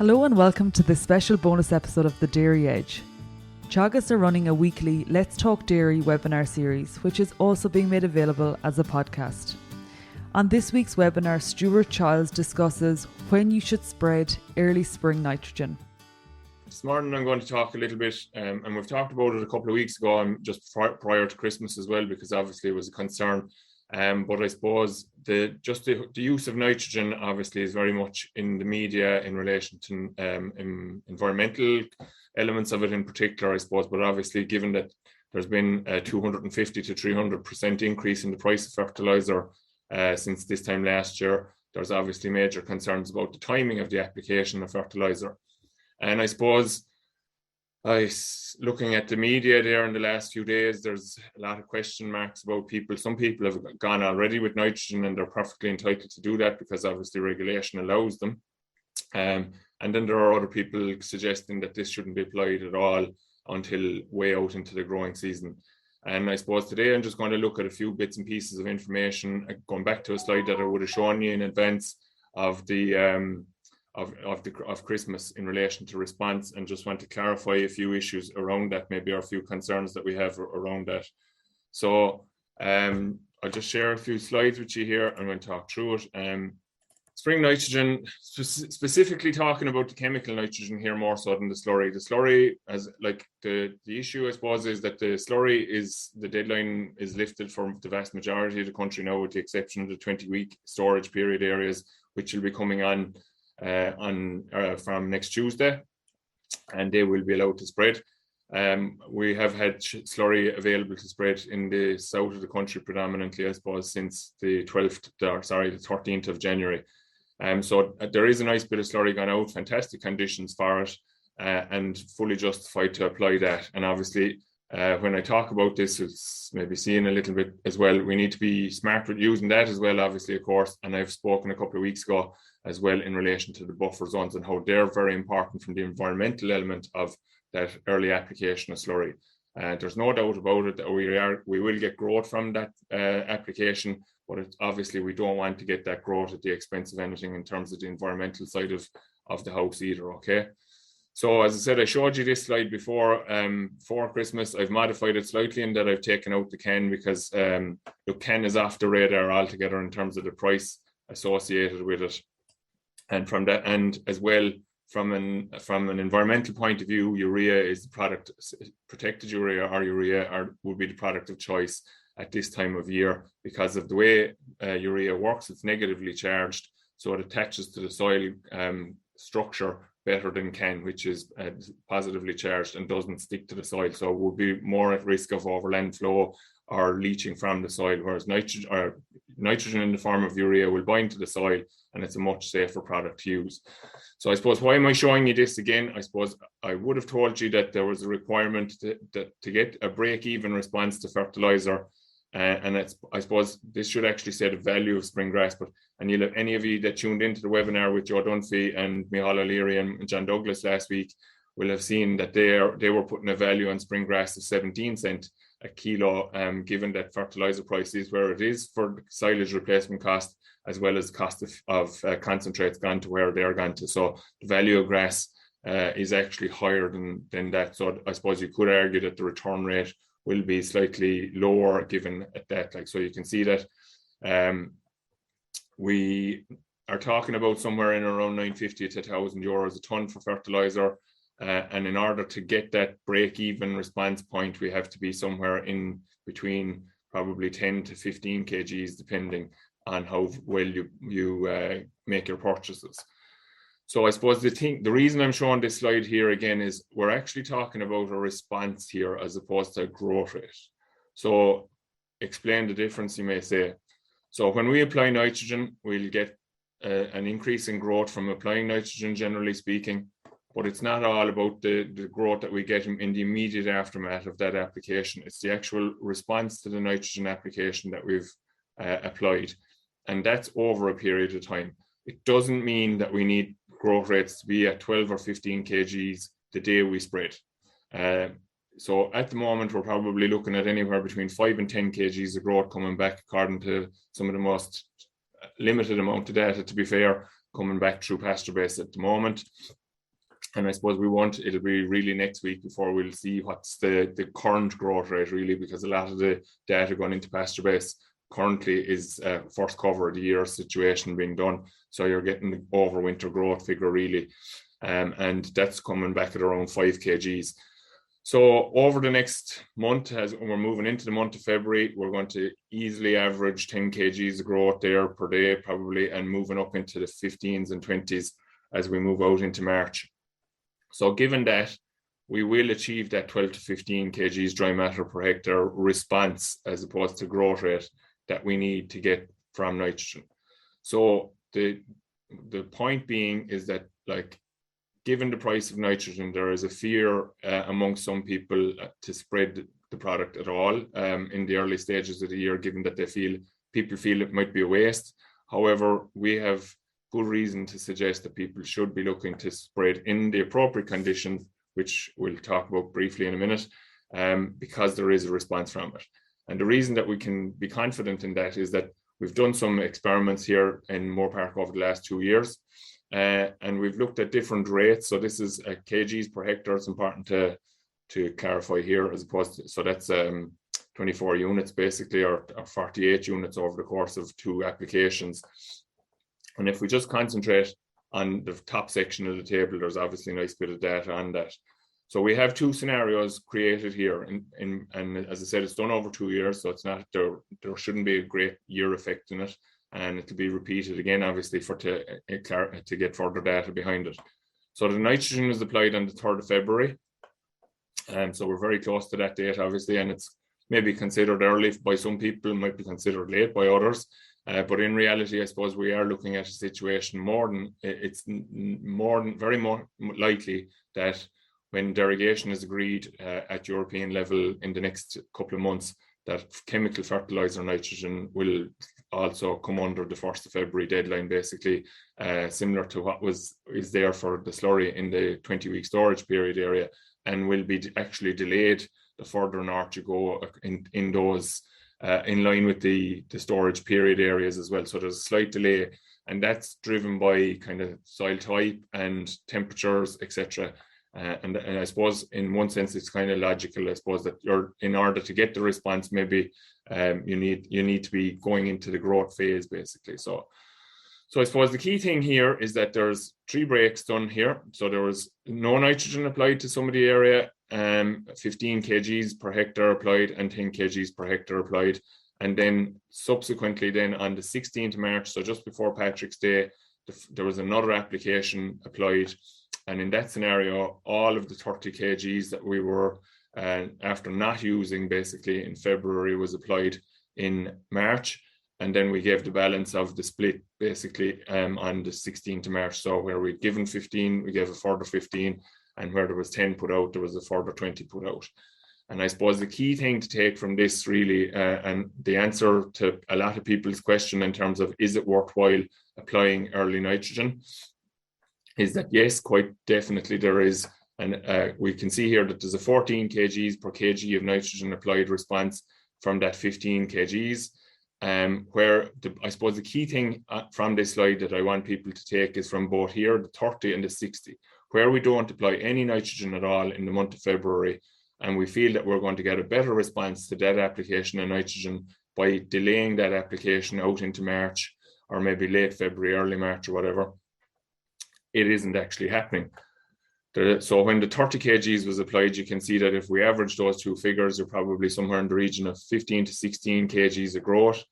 Hello and welcome to this special bonus episode of The Dairy Edge. Teagasc are running a weekly Let's Talk Dairy webinar series, which is also being made available as a podcast. On this week's webinar, Stuart Childs discusses when you should spread early spring nitrogen. This morning I'm going to talk a little bit, and we've talked about it a couple of weeks ago, and just prior to Christmas as well, because obviously it was a concern. But I suppose the use of nitrogen obviously is very much in the media in relation to environmental elements of it in particular, I suppose. But obviously, given that there's been a 250 to 300% increase in the price of fertilizer since this time last year, there's obviously major concerns about the timing of the application of fertilizer. And I suppose, looking at the media there in the last few days, there's a lot of question marks about people. Some people have gone already with nitrogen and they're perfectly entitled to do that because obviously regulation allows them. And then there are other people suggesting that this shouldn't be applied at all until way out into the growing season. And I suppose today I'm just going to look at a few bits and pieces of information, going back to a slide that I would have shown you in advance of the of Christmas in relation to response, and just want to clarify a few issues around that, maybe, or a few concerns that we have around that. So I'll just share a few slides with you here. I'm going to talk through it. Spring nitrogen, specifically talking about the chemical nitrogen here more so than the slurry. The slurry, as like the issue I suppose is that the slurry the deadline is lifted for the vast majority of the country now, with the exception of the 20-week storage period areas, which will be coming on from next Tuesday, and they will be allowed to spread. We have had slurry available to spread in the south of the country predominantly, I suppose, since the 13th of January. So there is a nice bit of slurry gone out, fantastic conditions for it, and fully justified to apply that. And obviously, when I talk about this, it's maybe seeing a little bit as well, we need to be smart with using that as well, obviously, of course. And I've spoken a couple of weeks ago as well in relation to the buffer zones and how they're very important from the environmental element of that early application of slurry. There's no doubt about it that we will get growth from that application, but obviously we don't want to get that growth at the expense of anything in terms of the environmental side of the house either, okay? So as I said, I showed you this slide before for Christmas. I've modified it slightly in that I've taken out the CAN because the CAN is off the radar altogether in terms of the price associated with it. And from that, and as well from an environmental point of view, urea is the product, protected urea would be the product of choice at this time of year because of the way urea works. It's negatively charged, so it attaches to the soil structure better than CAN, which is positively charged and doesn't stick to the soil, so it would be more at risk of overland flow or leaching from the soil, whereas nitrogen in the form of urea will bind to the soil, and it's a much safer product to use. So I suppose, why am I showing you this again? I suppose I would have told you that there was a requirement to get a break-even response to fertilizer, and I suppose this should actually say the value of spring grass. And you'll have any of you that tuned into the webinar with Joe Dunphy and Micheál O'Leary and John Douglas last week will have seen that they were putting a value on spring grass of 17 cents a kilo, given that fertilizer price is where it is for the silage replacement cost, as well as cost of concentrates gone to where they're gone to. So the value of grass is actually higher than that. So I suppose you could argue that the return rate will be slightly lower given at that. So you can see that we are talking about somewhere in around 950 to 1,000 euros a tonne for fertilizer. And in order to get that break-even response point, we have to be somewhere in between probably 10 to 15 kgs, depending on how well you make your purchases. So I suppose the reason I'm showing this slide here again is we're actually talking about a response here as opposed to a growth rate. So explain the difference, you may say. So when we apply nitrogen, we'll get an increase in growth from applying nitrogen, generally speaking. But it's not all about the growth that we get in the immediate aftermath of that application. It's the actual response to the nitrogen application that we've applied. And that's over a period of time. It doesn't mean that we need growth rates to be at 12 or 15 kgs the day we spread. So at the moment, we're probably looking at anywhere between 5 and 10 kgs of growth coming back, according to some of the most limited amount of data, to be fair, coming back through pasture base at the moment. And I suppose it'll be really next week before we'll see what's the current growth rate really, because a lot of the data going into pasture base currently is first cover of the year situation being done. So you're getting the overwinter growth figure really. And that's coming back at around 5 kgs. So over the next month, as we're moving into the month of February, we're going to easily average 10 kgs of growth there per day probably, and moving up into the 15s and 20s as we move out into March. So given that, we will achieve that 12 to 15 kgs dry matter per hectare response as opposed to growth rate that we need to get from nitrogen. So the point being is that, like, given the price of nitrogen, there is a fear among some people to spread the product at all in the early stages of the year, given that people feel it might be a waste. However, we have good reason to suggest that people should be looking to spread in the appropriate conditions, which we'll talk about briefly in a minute, because there is a response from it. And the reason that we can be confident in that is that we've done some experiments here in Moorpark over the last 2 years, and we've looked at different rates. So this is kgs per hectare. It's important to clarify here, as opposed to, so that's 24 units basically, or 48 units over the course of 2 applications. And if we just concentrate on the top section of the table, there's obviously a nice bit of data on that. So we have 2 scenarios created here, and as I said, it's done over 2 years, so it's not there shouldn't be a great year effect in it, and it'll be repeated again, obviously, to get further data behind it. So the nitrogen was applied on the 3rd of February, and so we're very close to that date, obviously, and it's maybe considered early by some people, might be considered late by others. But in reality, I suppose we are looking at a situation very more likely that when derogation is agreed at European level in the next couple of months, that chemical fertilizer nitrogen will also come under the 1st of February deadline, basically, similar to what is there for the slurry in the 20-week storage period area, and will be actually delayed the further north you go in those in line with the storage period areas as well. So there's a slight delay, and that's driven by kind of soil type and temperatures, etc. And I suppose in one sense it's kind of logical, I suppose, that in order to get the response, maybe you need to be going into the growth phase, basically. So I suppose the key thing here is that there's 3 breaks done here. So there was no nitrogen applied to some of the area, 15 kgs per hectare applied and 10 kgs per hectare applied. And then subsequently then on the 16th of March, so just before Patrick's Day, there was another application applied. And in that scenario, all of the 30 kgs that we were, after not using basically in February, was applied in March. And then we gave the balance of the split basically on the 16th of March. So where we'd given 15, we gave a further 15. And where there was 10 put out, there was a further 20 put out. And I suppose the key thing to take from this really, and the answer to a lot of people's question in terms of is it worthwhile applying early nitrogen, is that yes, quite definitely there is. And we can see here that there's a 14 kgs per kg of nitrogen applied response from that 15 kgs. Where I suppose the key thing from this slide that I want people to take is from both here, the 30 and the 60, where we don't apply any nitrogen at all in the month of February. And we feel that we're going to get a better response to that application of nitrogen by delaying that application out into March, or maybe late February, early March, or whatever. It isn't actually happening. So when the 30 kgs was applied, you can see that if we average those 2 figures, you're probably somewhere in the region of 15 to 16 kgs of growth.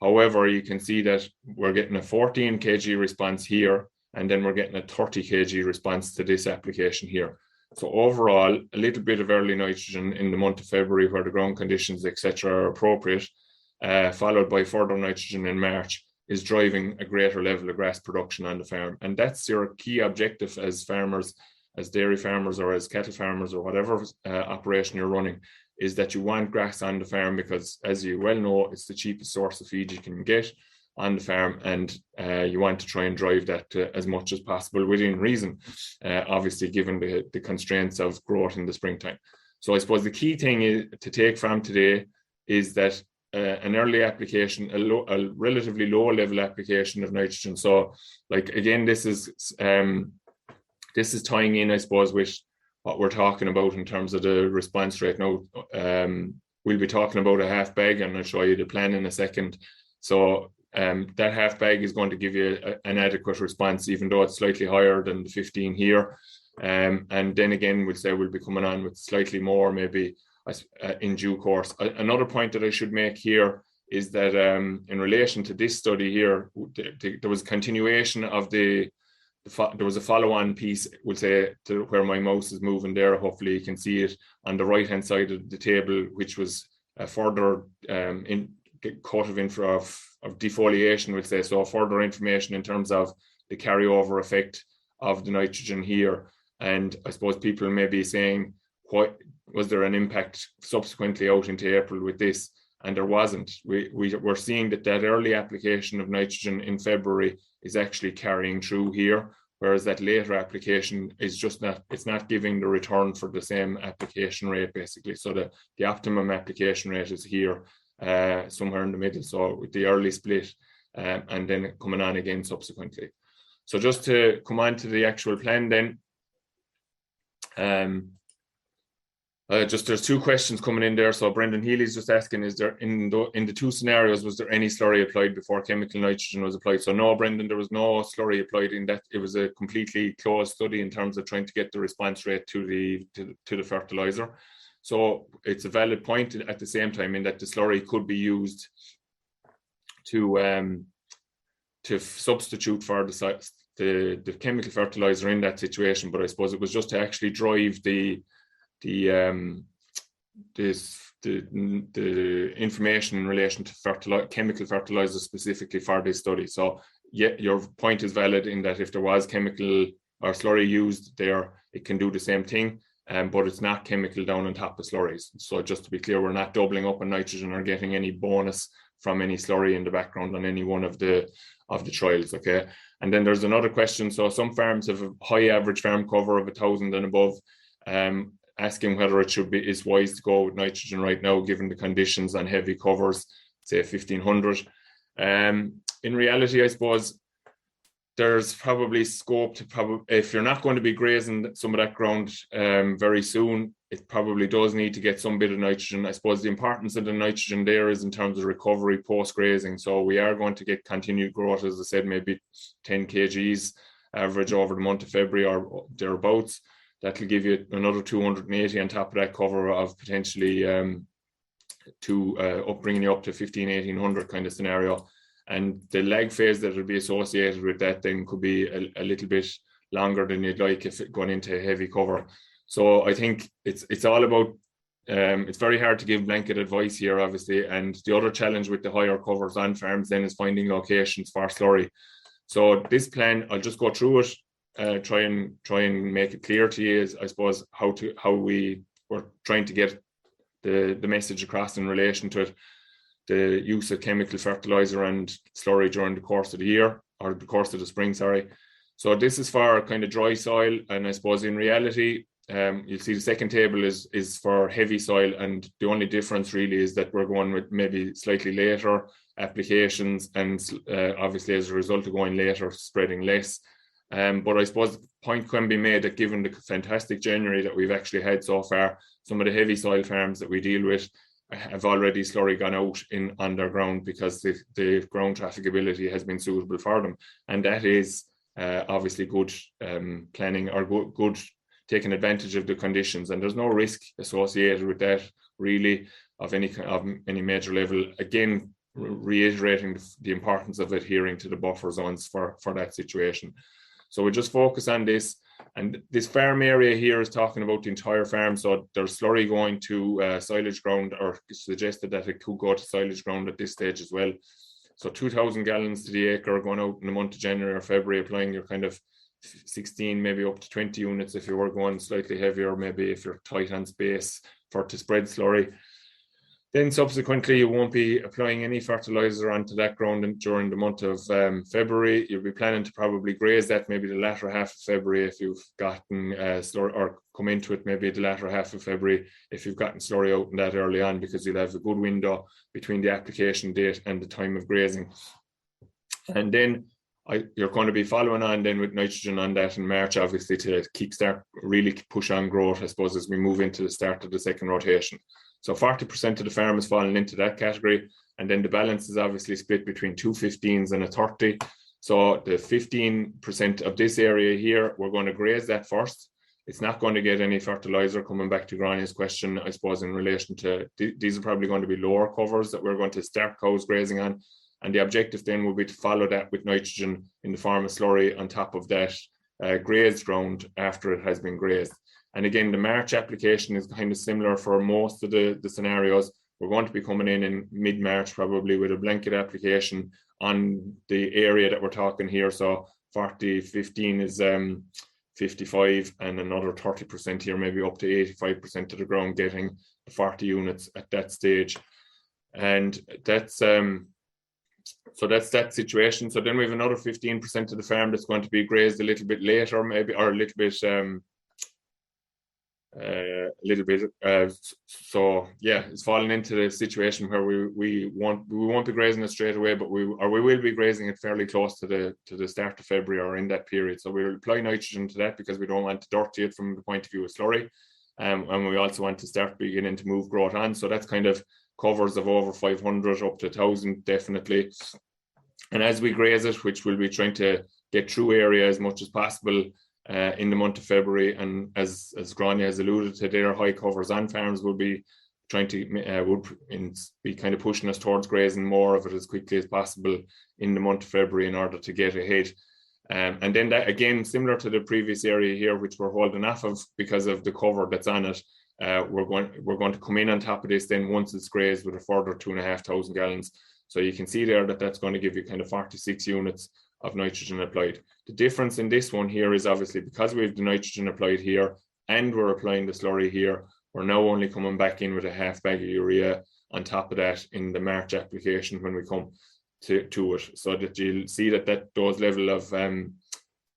However, you can see that we're getting a 14 kg response here, and then we're getting a 30 kg response to this application here. So overall, a little bit of early nitrogen in the month of February where the ground conditions, etc., are appropriate, followed by further nitrogen in March, is driving a greater level of grass production on the farm. And that's your key objective as farmers, as dairy farmers or as cattle farmers or whatever operation you're running, is that you want grass on the farm because, as you well know, it's the cheapest source of feed you can get on the farm, and you want to try and drive that as much as possible within reason, obviously given the constraints of growth in the springtime. So I suppose the key thing to take from today is that an early application, a relatively low level application of nitrogen. So like, again, this is this is tying in, I suppose, with what we're talking about in terms of the response rate. Now, we'll be talking about a half bag, and I'll show you the plan in a second. So that half bag is going to give you an adequate response, even though it's slightly higher than the 15 here. And then again, we'll be coming on with slightly more, maybe in due course. Another point that I should make here is that in relation to this study here, there was a continuation of there was a follow-on piece, we'll say, to where my mouse is moving there. Hopefully you can see it on the right-hand side of the table, which was a further cut of defoliation, we'll say. So further information in terms of the carryover effect of the nitrogen here. And I suppose people may be saying, what was there an impact subsequently out into April with this? And there wasn't. We're seeing that early application of nitrogen in February is actually carrying through here, whereas that later application is just it's not giving the return for the same application rate, basically. So the optimum application rate is here, somewhere in the middle. So with the early split, and then coming on again subsequently. So just to come on to the actual plan then, there's two questions coming in there. So Brendan Healy's just asking, is there in the two scenarios, was there any slurry applied before chemical nitrogen was applied? So no, Brendan, there was no slurry applied in that. It was a completely closed study in terms of trying to get the response rate to the fertilizer. So it's a valid point at the same time in that the slurry could be used to substitute for the chemical fertilizer in that situation. But I suppose it was just to actually drive the information in relation to chemical fertilizer specifically for this study. So yeah, your point is valid in that if there was chemical or slurry used there, it can do the same thing, but it's not chemical down on top of slurries. So just to be clear, we're not doubling up on nitrogen or getting any bonus from any slurry in the background on any one of the trials. Okay, and then there's another question. So some farms have a high average farm cover of 1,000 and above. Asking whether is wise to go with nitrogen right now, given the conditions on heavy covers, say 1,500. In reality, I suppose there's probably scope to if you're not going to be grazing some of that ground very soon, it probably does need to get some bit of nitrogen. I suppose the importance of the nitrogen there is in terms of recovery post-grazing. So we are going to get continued growth, as I said, maybe 10 kgs average over the month of February or thereabouts. That'll give you another 280 on top of that cover of potentially bringing you up to 1,500-1,800 kind of scenario. And the lag phase that will be associated with that then could be a little bit longer than you'd like if it going into heavy cover. So I think it's all about, it's very hard to give blanket advice here, obviously. And the other challenge with the higher covers on farms then is finding locations for slurry. So this plan, I'll just go through it. Try and make it clear to you is, I suppose, how we were trying to get the message across in relation to it, the use of chemical fertilizer and slurry during the course of the year, or the course of the spring, sorry. So this is for kind of dry soil, and I suppose in reality, you'll see the second table is for heavy soil, and the only difference really is that we're going with maybe slightly later applications, and obviously as a result of going later, spreading less. But I suppose the point can be made that given the fantastic January that we've actually had so far, some of the heavy soil farms that we deal with have already slurry gone out on their ground because the ground trafficability has been suitable for them. And that is obviously good planning, or good taking advantage of the conditions. And there's no risk associated with that really of any major level. Again, reiterating the importance of adhering to the buffer zones for that situation. So we just focus on this, and this farm area here is talking about the entire farm. So there's slurry going to silage ground, or suggested that it could go to silage ground at this stage as well. So 2,000 gallons to the acre going out in the month of January or February, applying your kind of 16, maybe up to 20 units if you were going slightly heavier, maybe if you're tight on space to spread slurry. Then subsequently, you won't be applying any fertilizer onto that ground during the month of February. You'll be planning to probably graze that maybe the latter half of February if you've gotten slurry, or come into it maybe the latter half of February if you've gotten slurry out in that early on, because you'll have a good window between the application date and the time of grazing. And then you're going to be following on then with nitrogen on that in March, obviously, to kickstart, really push on growth, I suppose, as we move into the start of the second rotation. So 40% of the farm is falling into that category. And then the balance is obviously split between 2 15s and a 30. So the 15% of this area here, we're going to graze that first. It's not going to get any fertilizer, coming back to Grania's question, I suppose, in relation to these are probably going to be lower covers that we're going to start cows grazing on. And the objective then will be to follow that with nitrogen in the form of slurry on top of that grazed ground after it has been grazed. And again, the March application is kind of similar for most of the scenarios. We're going to be coming in mid-March probably with a blanket application on the area that we're talking here. So 40-15 is 55 and another 30% here, maybe up to 85% of the ground getting the 40 units at that stage. And that's so that's that situation. So then we have another 15% of the farm that's going to be grazed a little bit later, maybe, or a little bit so yeah, it's falling into the situation where we won't be grazing it straight away, but we will be grazing it fairly close to the start of February or in that period. So we'll apply nitrogen to that because we don't want to dirty it from the point of view of slurry, and we also want to start beginning to move growth on. So that's kind of covers of over 500 up to 1,000 definitely. And as we graze it, which we'll be trying to get through area as much as possible in the month of February, and as Grania has alluded to, their high covers on farms will be trying to be kind of pushing us towards grazing more of it as quickly as possible in the month of February in order to get ahead. And then that, again, similar to the previous area here, which we're holding off of because of the cover that's on it, we're going to come in on top of this then once it's grazed with a further 2,500 gallons. So you can see there that that's going to give you kind of 46 units of nitrogen applied. The difference in this one here is obviously because we have the nitrogen applied here and we're applying the slurry here, we're now only coming back in with a half bag of urea on top of that in the March application when we come to it, so that you'll see that those level of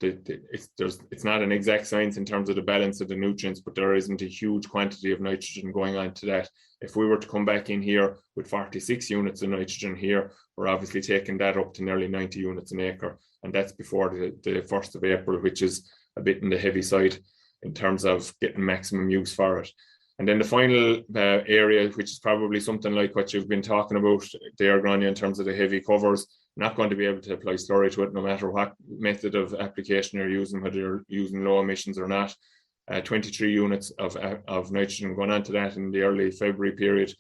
it's not an exact science in terms of the balance of the nutrients, but there isn't a huge quantity of nitrogen going on to that. If we were to come back in here with 46 units of nitrogen here, we're obviously taking that up to nearly 90 units an acre, and that's before the 1st of April, which is a bit in the heavy side in terms of getting maximum use for it. And then the final area, which is probably something like what you've been talking about there, Grania, in terms of the heavy covers, not going to be able to apply slurry to it no matter what method of application you're using, whether you're using low emissions or not. 23 units of nitrogen going on to that in the early February period,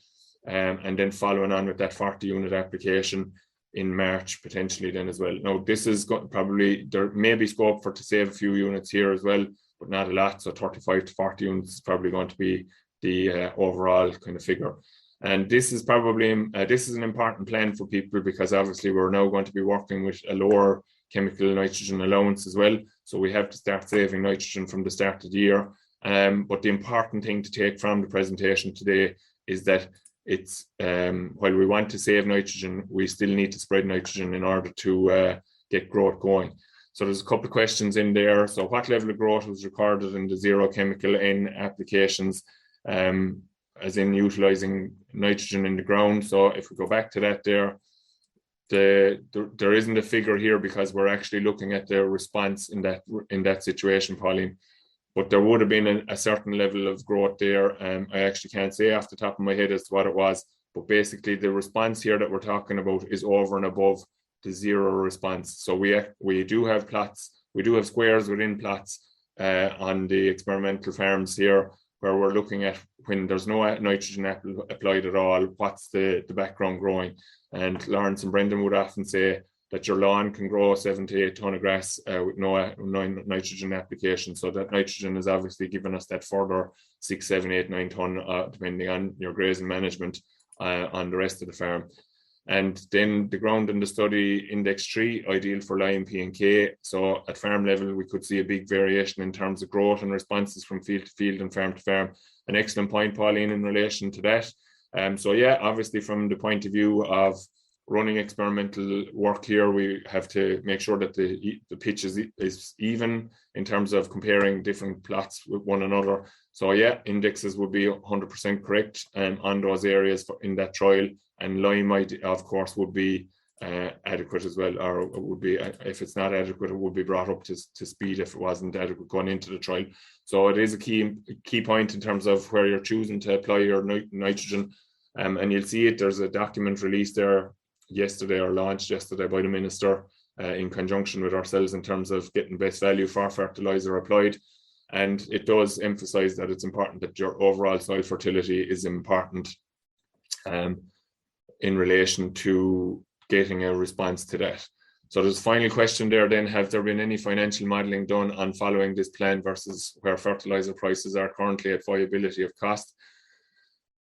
and then following on with that 40 unit application in March potentially then as well. Now this is probably, there may be scope to save a few units here as well, but not a lot. So 35 to 40 units is probably going to be the overall kind of figure. And this is probably this is an important plan for people because obviously we're now going to be working with a lower chemical nitrogen allowance as well. So we have to start saving nitrogen from the start of the year. But the important thing to take from the presentation today is that it's while we want to save nitrogen, we still need to spread nitrogen in order to get growth going. So there's a couple of questions in there. So what level of growth was recorded in the zero chemical N applications, as in utilizing nitrogen in the ground? So if we go back to that there isn't a figure here because we're actually looking at their response in that situation, Pauline. But there would have been a certain level of growth there. I actually can't say off the top of my head as to what it was, but basically the response here that we're talking about is over and above the zero response. So we do have plots, we do have squares within plots on the experimental farms here, where we're looking at when there's no nitrogen applied at all, what's the background growing. And Lawrence and Brendan would often say that your lawn can grow 7 to 8 ton of grass with no nitrogen application. So that nitrogen is obviously giving us that further 6, 7, 8, 9 ton, depending on your grazing management on the rest of the farm. And then the ground in the study, index 3, ideal for lime, P and K. So at farm level, we could see a big variation in terms of growth and responses from field to field and farm to farm. An excellent point, Pauline, in relation to that. So yeah, obviously from the point of view of running experimental work here, we have to make sure that the pitch is even in terms of comparing different plots with one another. So yeah, indexes would be 100% correct on those areas in that trial. And lime, of course, would be adequate as well, or it would be, if it's not adequate, it would be brought up to speed if it wasn't adequate going into the trial. So it is a key point in terms of where you're choosing to apply your nitrogen. And you'll see it, there's a document released there yesterday, or launched yesterday by the Minister in conjunction with ourselves in terms of getting best value for fertiliser applied. And it does emphasise that it's important that your overall soil fertility is important in relation to getting a response to that. So there's a final question there then, have there been any financial modelling done on following this plan versus where fertiliser prices are currently at viability of cost?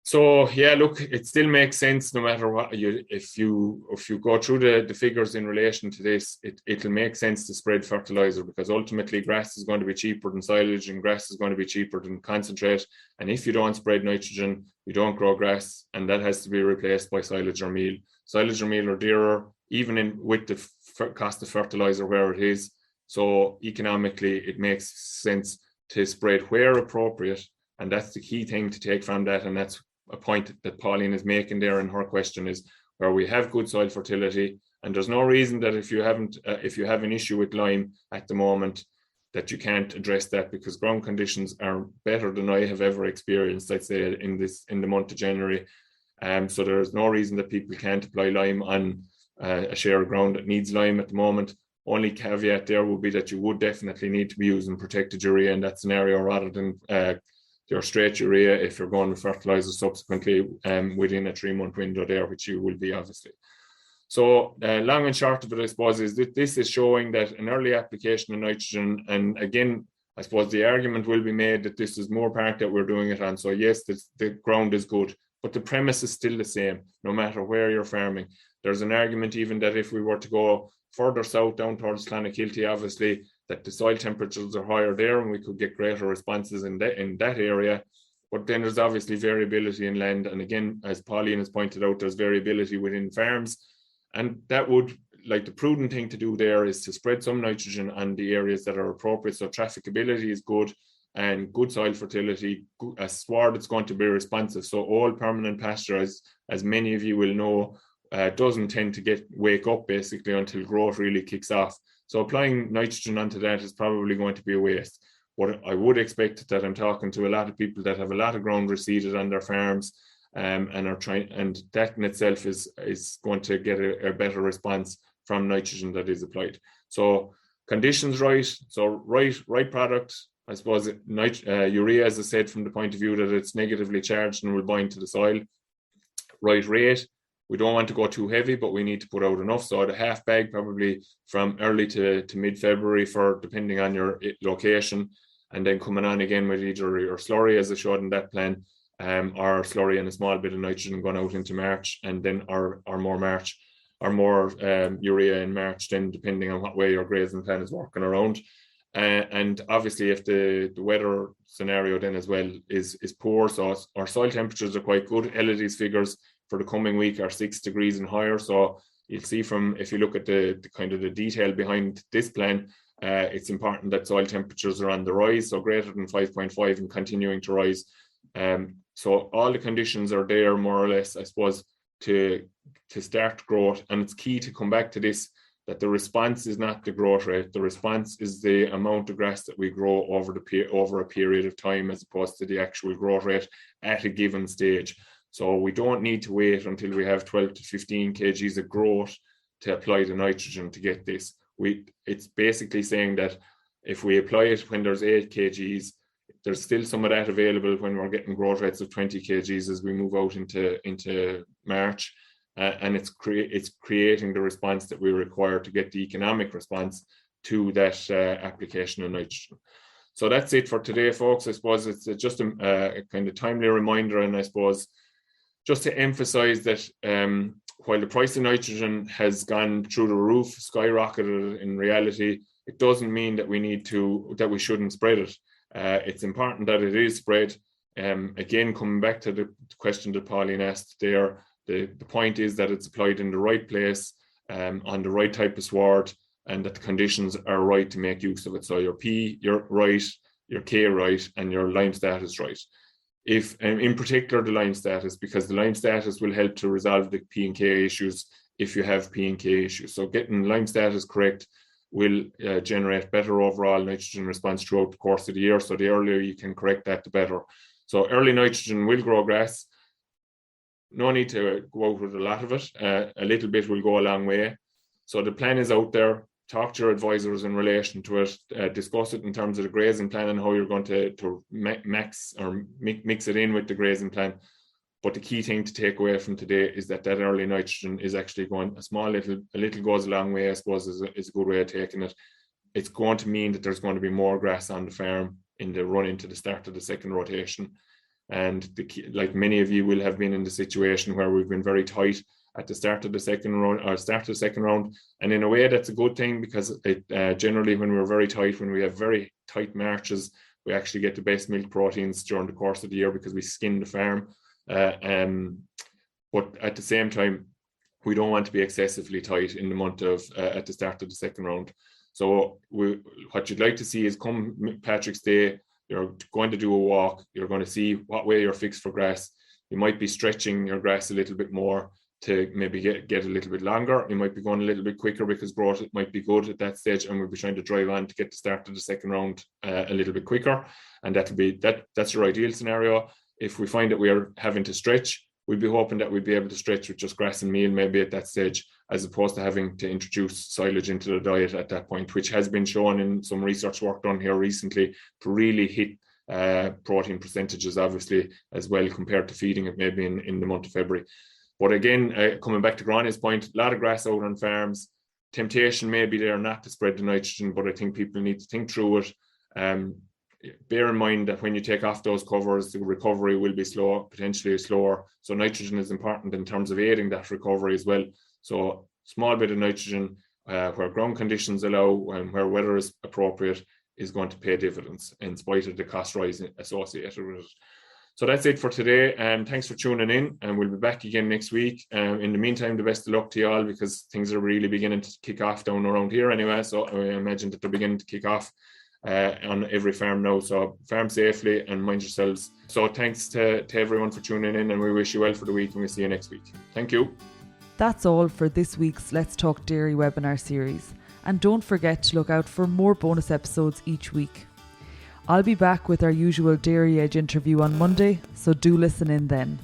So yeah, look, it still makes sense no matter what if you go through the figures in relation to this, it'll make sense to spread fertiliser, because ultimately grass is going to be cheaper than silage and grass is going to be cheaper than concentrate. And if you don't spread nitrogen, you don't grow grass, and that has to be replaced by silage or meal. Silage or meal are dearer, even with the cost of fertiliser where it is. So economically, it makes sense to spread where appropriate. And that's the key thing to take from that. And that's a point that Pauline is making there in her question, is where we have good soil fertility. And there's no reason that if you have an issue with lime at the moment, that you can't address that, because ground conditions are better than I have ever experienced, I'd say, in the month of January. So there's no reason that people can't apply lime on a share of ground that needs lime at the moment. Only caveat there would be that you would definitely need to be using protected urea in that scenario, rather than your straight urea if you're going with fertilizer subsequently within a 3-month window there, which you will be obviously. So long and short of it, I suppose, is that this is showing that an early application of nitrogen, and again, I suppose the argument will be made that this is more park that we're doing it on. So yes, the ground is good, but the premise is still the same, no matter where you're farming. There's an argument even that if we were to go further south down towards Clonakilty, obviously, that the soil temperatures are higher there and we could get greater responses in that area. But then there's obviously variability in land. And again, as Pauline has pointed out, there's variability within farms. And that would, like, the prudent thing to do there is to spread some nitrogen on the areas that are appropriate. So trafficability is good, and good soil fertility, a sward that's going to be responsive. So all permanent pasture, as many of you will know, doesn't tend to wake up basically until growth really kicks off. So applying nitrogen onto that is probably going to be a waste. But I would expect that I'm talking to a lot of people that have a lot of ground reseeded on their farms, and are trying, and that in itself is going to get a better response from nitrogen that is applied. So conditions right, so right product. I suppose urea, as I said, from the point of view that it's negatively charged and will bind to the soil. Right rate. We don't want to go too heavy, but we need to put out enough. So the half bag probably from early to mid-February, depending on your location, and then coming on again with either your slurry, as I showed in that plan, or slurry and a small bit of nitrogen going out into March, and then or more urea in March, then depending on what way your grazing plan is working around. And obviously, if the weather scenario then as well is poor, so our soil temperatures are quite good. Elidy's figures for the coming week are 6 degrees and higher. So you'll see if you look at the kind of the detail behind this plan, it's important that soil temperatures are on the rise, so greater than 5.5 and continuing to rise. So all the conditions are there more or less, I suppose, to start growth. And it's key to come back to this, that the response is not the growth rate. The response is the amount of grass that we grow over a period of time, as opposed to the actual growth rate at a given stage. So we don't need to wait until we have 12 to 15 kgs of growth to apply the nitrogen to get this. It's basically saying that if we apply it when there's 8 kgs, there's still some of that available when we're getting growth rates of 20 kgs as we move out into March. And it's creating the response that we require to get the economic response to that application of nitrogen. So that's it for today, folks. I suppose it's just a kind of timely reminder, and I suppose just to emphasize that while the price of nitrogen has gone through the roof, skyrocketed in reality, it doesn't mean that we shouldn't spread it. It's important that it is spread. Again, coming back to the question that Pauline asked there, the point is that it's applied in the right place, on the right type of sward, and that the conditions are right to make use of it. So your P, you're right, your K right, and your lime status right. If in particular the lime status, because the lime status will help to resolve the P and K issues if you have P and K issues. So getting lime status correct will generate better overall nitrogen response throughout the course of the year. So the earlier you can correct that, the better. So early nitrogen will grow grass. No need to go out with a lot of it. A little bit will go a long way. So the plan is out there. Talk to your advisors in relation to it. Discuss it in terms of the grazing plan and how you're going to mix it in with the grazing plan. But the key thing to take away from today is that early nitrogen is actually going a little goes a long way, I suppose, is a good way of taking it. It's going to mean that there's going to be more grass on the farm in the run into the start of the second rotation. And like many of you will have been in the situation where we've been very tight at the start of the second round, and in a way that's a good thing, because it generally, when we're very tight, when we have very tight marches, we actually get the best milk proteins during the course of the year because we skin the farm. But at the same time, we don't want to be excessively tight in the month of at the start of the second round. So what you'd like to see is, come Patrick's Day, you're going to do a walk, you're going to see what way you're fixed for grass. You might be stretching your grass a little bit more to maybe get a little bit longer. You might be going a little bit quicker because growth might be good at that stage, and we'll be trying to drive on to get the start of the second round a little bit quicker. And that's your ideal scenario. If we find that we are having to stretch, we'd be hoping that we'd be able to stretch with just grass and meal maybe at that stage, as opposed to having to introduce silage into the diet at that point, which has been shown in some research work done here recently to really hit protein percentages, obviously, as well, compared to feeding it maybe in the month of February. But again, coming back to Gráinne's point, a lot of grass out on farms. Temptation may be there not to spread the nitrogen, but I think people need to think through it. Bear in mind that when you take off those covers, the recovery will be slow, potentially slower. So nitrogen is important in terms of aiding that recovery as well. So small bit of nitrogen where ground conditions allow and where weather is appropriate is going to pay dividends in spite of the cost rise associated with it. So that's it for today. Thanks for tuning in, and we'll be back again next week. In the meantime, the best of luck to you all, because things are really beginning to kick off down around here anyway. So I imagine that they're beginning to kick off on every farm now. So farm safely and mind yourselves. So thanks to everyone for tuning in, and we wish you well for the week, and we'll see you next week. Thank you. That's all for this week's Let's Talk Dairy webinar series. And don't forget to look out for more bonus episodes each week. I'll be back with our usual Dairy Edge interview on Monday, so do listen in then.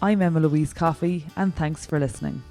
I'm Emma Louise Coffey, and thanks for listening.